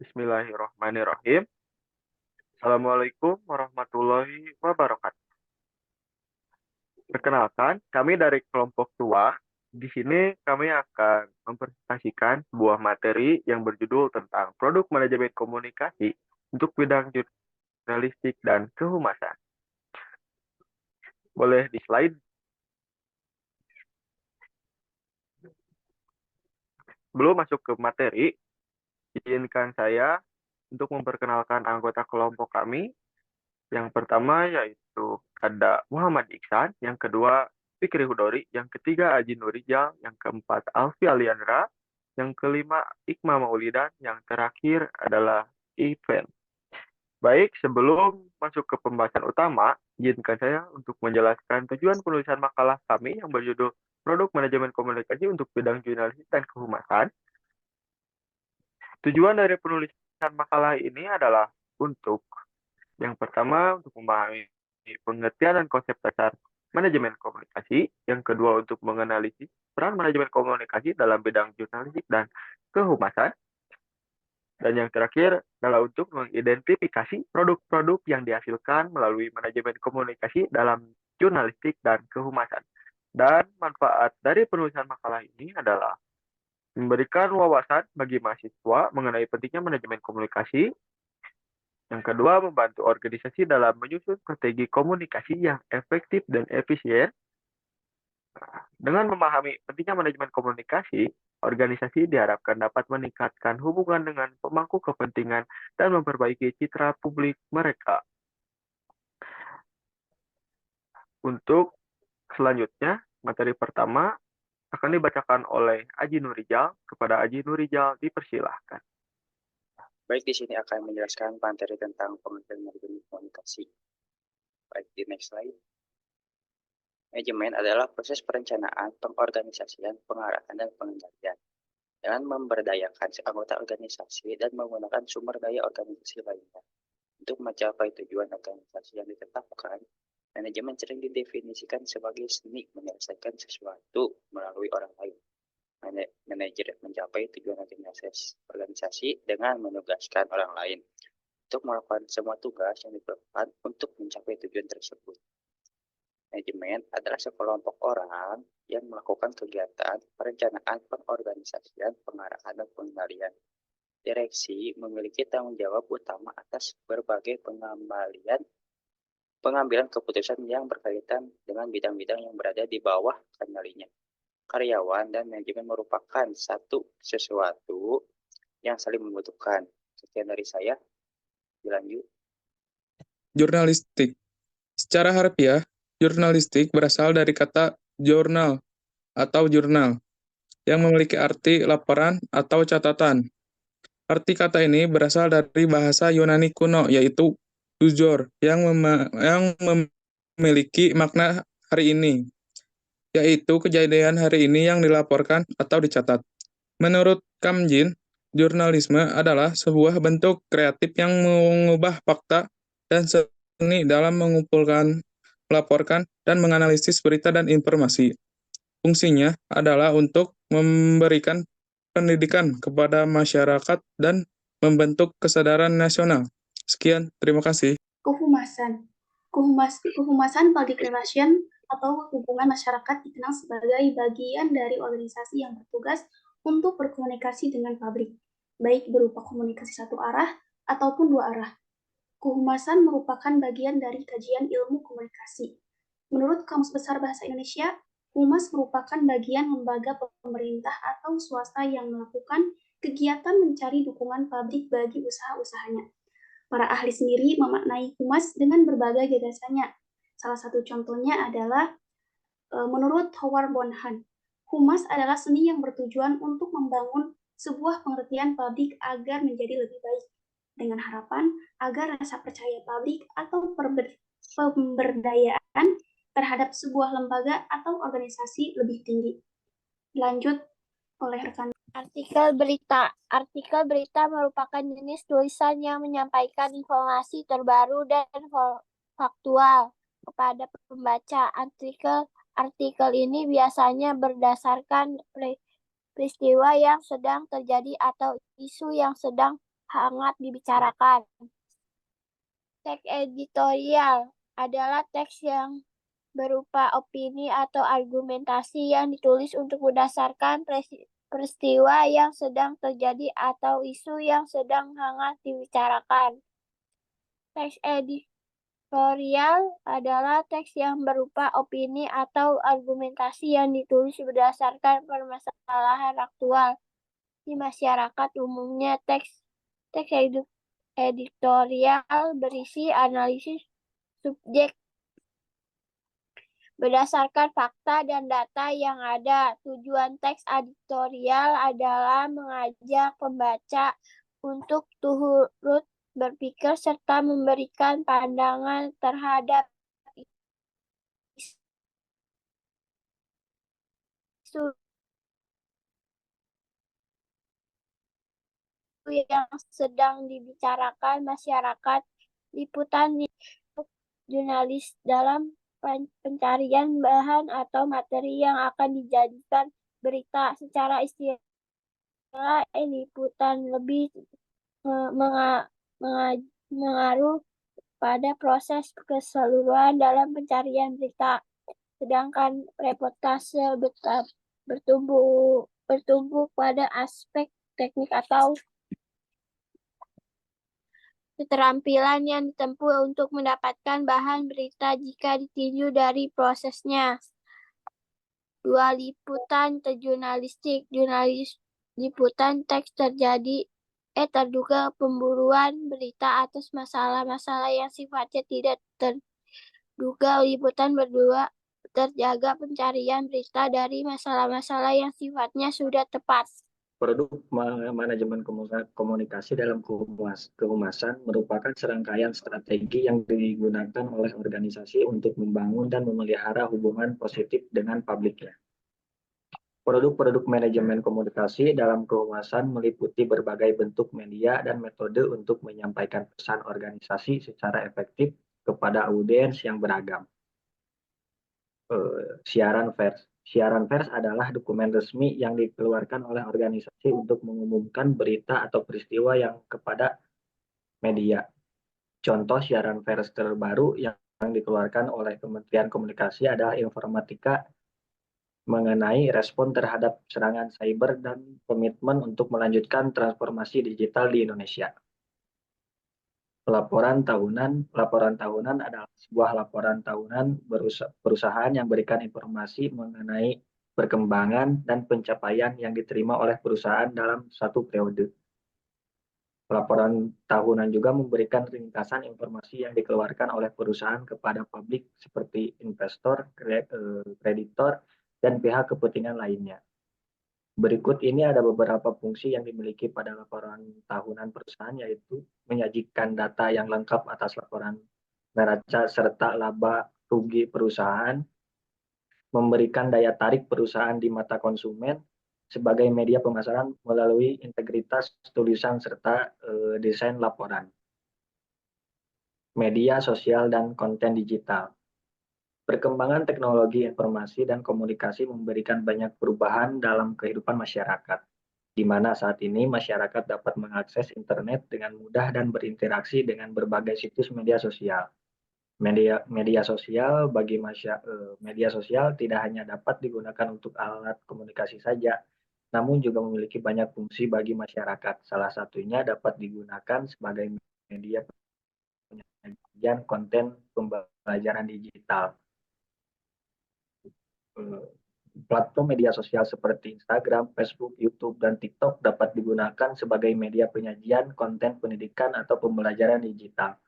Bismillahirrahmanirrahim. Assalamualaikum warahmatullahi wabarakatuh. Perkenalkan, kami dari kelompok tua. Di sini kami akan mempresentasikan sebuah materi yang berjudul tentang produk manajemen komunikasi untuk bidang jurnalistik dan kehumasan. Boleh di slide. Belum masuk ke materi, izinkan saya untuk memperkenalkan anggota kelompok kami. Yang pertama yaitu ada Muhammad Iksan, yang kedua Fikri Hudori, yang ketiga Aji Nurijal, yang keempat Alfi Aliandra, yang kelima Ikma Maulidan, yang terakhir adalah Iven. Baik, sebelum masuk ke pembahasan utama, izinkan saya untuk menjelaskan tujuan penulisan makalah kami yang berjudul Produk Manajemen Komunikasi untuk Bidang Jurnalistik dan Kehumasan. Tujuan dari penulisan makalah ini adalah untuk yang pertama, untuk memahami pengertian dan konsep dasar manajemen komunikasi. Yang kedua, untuk menganalisis peran manajemen komunikasi dalam bidang jurnalistik dan kehumasan. Dan yang terakhir adalah untuk mengidentifikasi produk-produk yang dihasilkan melalui manajemen komunikasi dalam jurnalistik dan kehumasan. Dan manfaat dari penulisan makalah ini adalah memberikan wawasan bagi mahasiswa mengenai pentingnya manajemen komunikasi. Yang kedua, membantu organisasi dalam menyusun strategi komunikasi yang efektif dan efisien. Dengan memahami pentingnya manajemen komunikasi, organisasi diharapkan dapat meningkatkan hubungan dengan pemangku kepentingan dan memperbaiki citra publik mereka. Untuk selanjutnya, materi pertama akan dibacakan oleh Aji Nurijal. Kepada Aji Nurijal, dipersilahkan. Baik, di sini akan menjelaskan materi tentang pengertian manajemen komunikasi. Baik, di next slide. Manajemen adalah proses perencanaan, pengorganisasian, pengarahan, dan pengendalian. Dengan memberdayakan anggota organisasi dan menggunakan sumber daya organisasi lainnya. Untuk mencapai tujuan organisasi yang ditetapkan, manajemen sering didefinisikan sebagai seni menyelesaikan sesuatu melalui orang lain. Manajer mencapai tujuan organisasi dengan menugaskan orang lain untuk melakukan semua tugas yang diperlukan untuk mencapai tujuan tersebut. Manajemen adalah sekelompok orang yang melakukan kegiatan perencanaan, pengorganisasian, pengarahan, dan pengendalian. Direksi memiliki tanggung jawab utama atas berbagai pengambilan keputusan yang berkaitan dengan bidang-bidang yang berada di bawah kendalinya. Karyawan dan manajemen merupakan sesuatu yang saling membutuhkan. Sekian dari saya. Dilanjut. Jurnalistik. Secara harfiah, jurnalistik berasal dari kata jurnal atau jurnal, yang memiliki arti laporan atau catatan. Arti kata ini berasal dari bahasa Yunani kuno, yaitu "jujur", yang memiliki makna hari ini, yaitu kejadian hari ini yang dilaporkan atau dicatat. Menurut Kamjin, jurnalisme adalah sebuah bentuk kreatif yang mengubah fakta dan seni dalam mengumpulkan, melaporkan, dan menganalisis berita dan informasi. Fungsinya adalah untuk memberikan pendidikan kepada masyarakat dan membentuk kesadaran nasional. Sekian, terima kasih. Kehumasan. Kehumasan public relation atau hubungan masyarakat dikenal sebagai bagian dari organisasi yang bertugas untuk berkomunikasi dengan publik, baik berupa komunikasi satu arah ataupun dua arah. Kehumasan merupakan bagian dari kajian ilmu komunikasi. Menurut Kamus Besar Bahasa Indonesia, humas merupakan bagian lembaga pemerintah atau swasta yang melakukan kegiatan mencari dukungan publik bagi usaha-usahanya. Para ahli sendiri memaknai humas dengan berbagai gagasannya. Salah satu contohnya adalah menurut Howard Bonham, humas adalah seni yang bertujuan untuk membangun sebuah pengertian publik agar menjadi lebih baik, dengan harapan agar rasa percaya publik atau pemberdayaan terhadap sebuah lembaga atau organisasi lebih tinggi. Lanjut oleh rekan. Artikel berita. Artikel berita merupakan jenis tulisan yang menyampaikan informasi terbaru dan faktual kepada pembaca. Artikel ini biasanya berdasarkan peristiwa yang sedang terjadi atau isu yang sedang hangat dibicarakan. Teks editorial adalah teks yang berupa opini atau argumentasi yang ditulis untuk berdasarkan peristiwa yang sedang terjadi atau isu yang sedang hangat dibicarakan. Teks editorial adalah teks yang berupa opini atau argumentasi yang ditulis berdasarkan permasalahan aktual di masyarakat. Umumnya teks editorial berisi analisis subjek berdasarkan fakta dan data yang ada. Tujuan teks editorial adalah mengajak pembaca untuk turut berpikir serta memberikan pandangan terhadap isu yang sedang dibicarakan masyarakat. Liputan jurnalis dalam pencarian bahan atau materi yang akan dijadikan berita. Secara istilah, liputan lebih mengaruh pada proses keseluruhan dalam pencarian berita, sedangkan reportase bertumbuh pada aspek teknik atau keterampilan yang ditempuh untuk mendapatkan bahan berita jika ditinjau dari prosesnya. 2. Liputan jurnalistik. Liputan teks terduga pemburuan berita atas masalah-masalah yang sifatnya tidak terduga. Liputan berdua terjaga pencarian berita dari masalah-masalah yang sifatnya sudah tepat. Produk manajemen komunikasi dalam kehumasan merupakan serangkaian strategi yang digunakan oleh organisasi untuk membangun dan memelihara hubungan positif dengan publiknya. Produk-produk manajemen komunikasi dalam kehumasan meliputi berbagai bentuk media dan metode untuk menyampaikan pesan organisasi secara efektif kepada audiens yang beragam. Siaran pers. Siaran pers adalah dokumen resmi yang dikeluarkan oleh organisasi untuk mengumumkan berita atau peristiwa yang kepada media. Contoh siaran pers terbaru yang dikeluarkan oleh Kementerian Komunikasi adalah Informatika mengenai respon terhadap serangan cyber dan komitmen untuk melanjutkan transformasi digital di Indonesia. Laporan tahunan adalah sebuah laporan tahunan perusahaan yang berikan informasi mengenai perkembangan dan pencapaian yang diterima oleh perusahaan dalam satu periode. Laporan tahunan juga memberikan ringkasan informasi yang dikeluarkan oleh perusahaan kepada publik seperti investor, kreditor, dan pihak kepentingan lainnya. Berikut ini ada beberapa fungsi yang dimiliki pada laporan tahunan perusahaan, yaitu menyajikan data yang lengkap atas laporan neraca serta laba rugi perusahaan, memberikan daya tarik perusahaan di mata konsumen sebagai media pemasaran melalui integritas tulisan serta desain laporan. Media sosial dan konten digital. Perkembangan teknologi informasi dan komunikasi memberikan banyak perubahan dalam kehidupan masyarakat, di mana saat ini masyarakat dapat mengakses internet dengan mudah dan berinteraksi dengan berbagai situs media sosial. Media sosial tidak hanya dapat digunakan untuk alat komunikasi saja, namun juga memiliki banyak fungsi bagi masyarakat. Salah satunya dapat digunakan sebagai media penyajian konten pembelajaran digital. Platform media sosial seperti Instagram, Facebook, YouTube, dan TikTok dapat digunakan sebagai media penyajian konten pendidikan atau pembelajaran digital,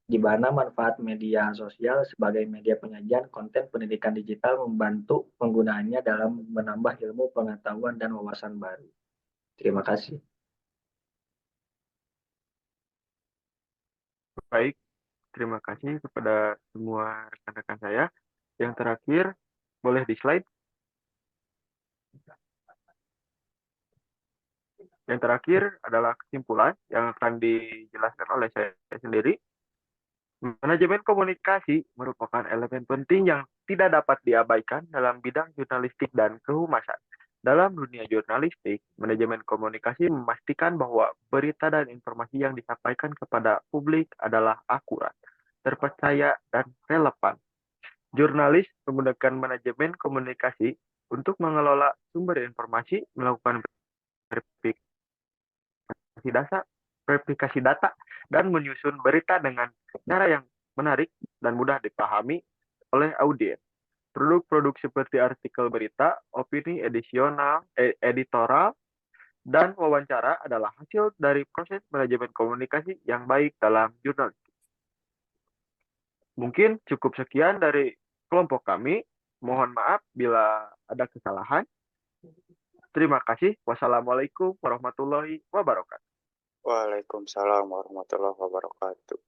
di mana manfaat media sosial sebagai media penyajian konten pendidikan digital membantu penggunaannya dalam menambah ilmu, pengetahuan, dan wawasan baru. Terima kasih. Baik, terima kasih kepada semua rekan-rekan saya. Yang terakhir, boleh di slide. Yang terakhir adalah kesimpulan yang akan dijelaskan oleh saya sendiri. Manajemen komunikasi merupakan elemen penting yang tidak dapat diabaikan dalam bidang jurnalistik dan kehumasan. Dalam dunia jurnalistik, manajemen komunikasi memastikan bahwa berita dan informasi yang disampaikan kepada publik adalah akurat, terpercaya, dan relevan. Jurnalis menggunakan manajemen komunikasi untuk mengelola sumber informasi, melakukan verifikasi data, dan menyusun berita dengan cara yang menarik dan mudah dipahami oleh audiens. Produk-produk seperti artikel berita, opini editorial, dan wawancara adalah hasil dari proses manajemen komunikasi yang baik dalam jurnalistik. Mungkin cukup sekian dari kelompok kami. Mohon maaf bila ada kesalahan. Terima kasih. Wassalamualaikum warahmatullahi wabarakatuh. Waalaikumsalam warahmatullahi wabarakatuh.